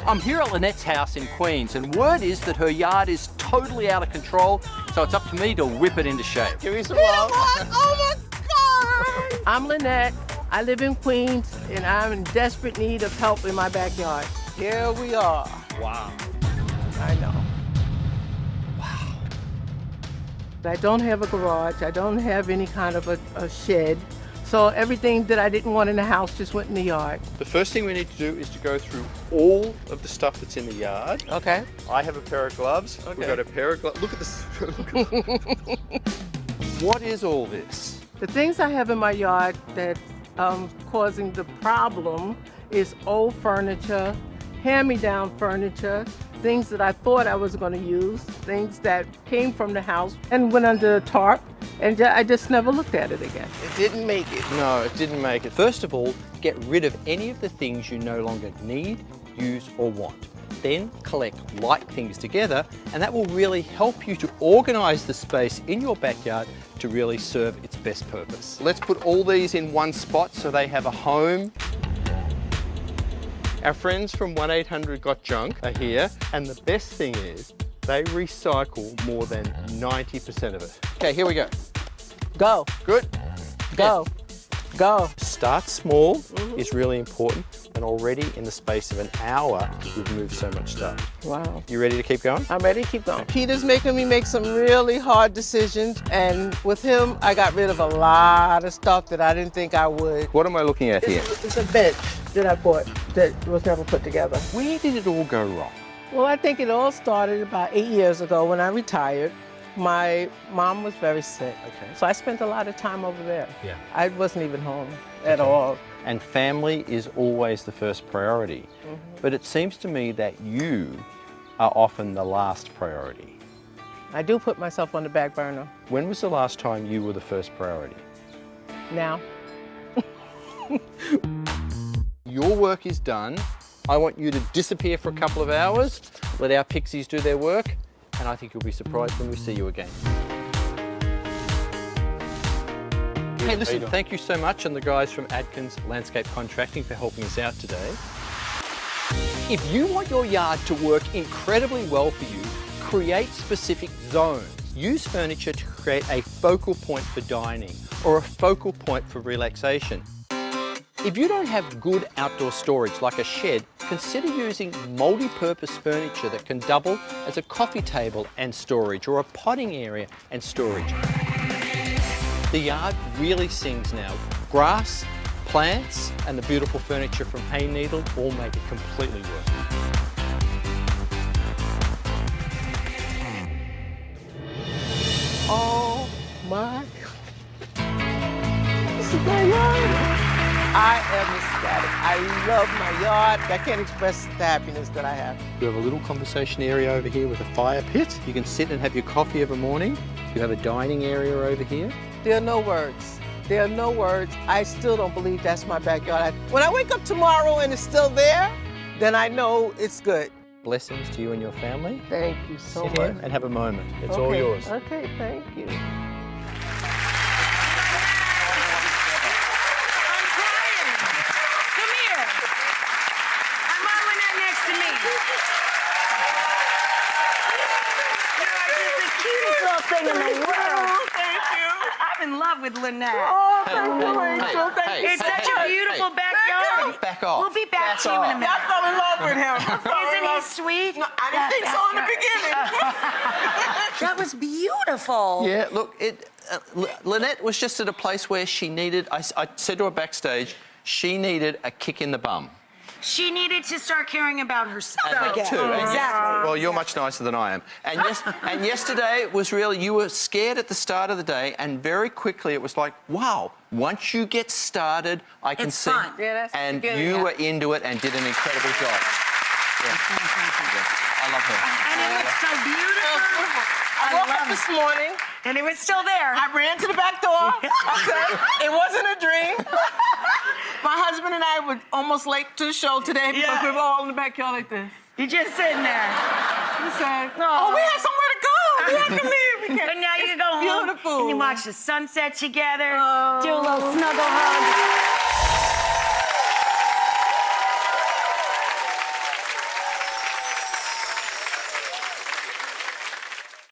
I'm here at Lynette's house in Queens, and word is that her yard is totally out of control, so it's up to me to whip it into shape. Give me some love. Oh my God! I'm Lynette. I live in Queens, and I'm in desperate need of help in my backyard. Here we are. Wow. I know. Wow. I don't have a garage. I don't have any kind of a shed. So everything that I didn't want in the house just went in the yard. The first thing we need to do is to go through all of the stuff that's in the yard. Okay. I have a pair of gloves. Okay. We've got a pair of gloves. Look at this. What is all this? The things I have in my yard that's causing the problem is old furniture, hand-me-down furniture, things that I thought I was going to use, things that came from the house and went under a tarp, and I just never looked at it again. It didn't make it. No, it didn't make it. First of all, get rid of any of the things you no longer need, use, or want. Then collect like things together, and that will really help you to organize the space in your backyard to really serve its best purpose. Let's put all these in one spot so they have a home. Our friends from 1-800-GOT-JUNK are here, and the best thing is they recycle more than 90% of it. Okay, here we go. Go, Good. go, go. Start small is really important, and already in the space of an hour, we've moved so much stuff. Wow. You ready to keep going? I'm ready to keep going. Peter's making me make some really hard decisions, and with him, I got rid of a lot of stuff that I didn't think I would. What am I looking at here? It's a bench that I bought that was never put together. Where did it all go wrong? Well, I think it all started about 8 years ago when I retired. My mom was very sick, Okay. so I spent a lot of time over there. Yeah. I wasn't even home at all. And family is always the first priority. But it seems to me that you are often the last priority. I do put myself on the back burner When was the last time you were the first priority? now. Your work is done. I want you to disappear for a couple of hours, let our pixies do their work, and I think you'll be surprised when we see you again. Hey, listen, thank you so much, and the guys from Adkins Landscape Contracting for helping us out today. If you want your yard to work incredibly well for you, create specific zones. Use furniture to create a focal point for dining or a focal point for relaxation. If you don't have good outdoor storage like a shed, consider using multi-purpose furniture that can double as a coffee table and storage, or a potting area and storage. The yard really sings now. Grass, plants, and the beautiful furniture from Hayneedle all make it completely work. Oh my. This is my yard. I am ecstatic. I love my yard. I can't express the happiness that I have. We have a little conversation area over here with a fire pit. You can sit and have your coffee of a morning. You have a dining area over here. There are no words. There are no words. I still don't believe that's my backyard. When I wake up tomorrow and it's still there, then I know it's good. Blessings to you and your family. Thank you so Sit here much. and have a moment. It's all Okay, yours. Okay, thank you. Thing in the world. Thank you. I'm in love with Lynette. Oh, thank you, Rachel. Thank you. It's such a beautiful backyard. Back off. We'll be back to you in a minute. I fell in love with him. Isn't he sweet? No, I didn't think so in the beginning. That was beautiful. Yeah, look, Lynette was just at a place where she needed, I said to her backstage, she needed a kick in the bum. She needed to start caring about herself And again. too. And Exactly. well, you're much nicer than I am. And, and yesterday was really, you were scared at the start of the day, and very quickly it was like, wow, once you get started, I can It's see. fun. Yeah, that's the and beginning, you yeah. were into it and did an incredible job. Yeah. Yeah. I love her. And it looks so beautiful. I woke up this morning. And it was still there. I ran to the back door. Okay, it wasn't a dream. My husband and I were almost late to the show today because we were all in the backyard like this. You're just sitting there. We said, oh, we have somewhere to go. We have to leave. We can't. But now you can go home Beautiful. and you watch the sunset together, do a little snuggle hug.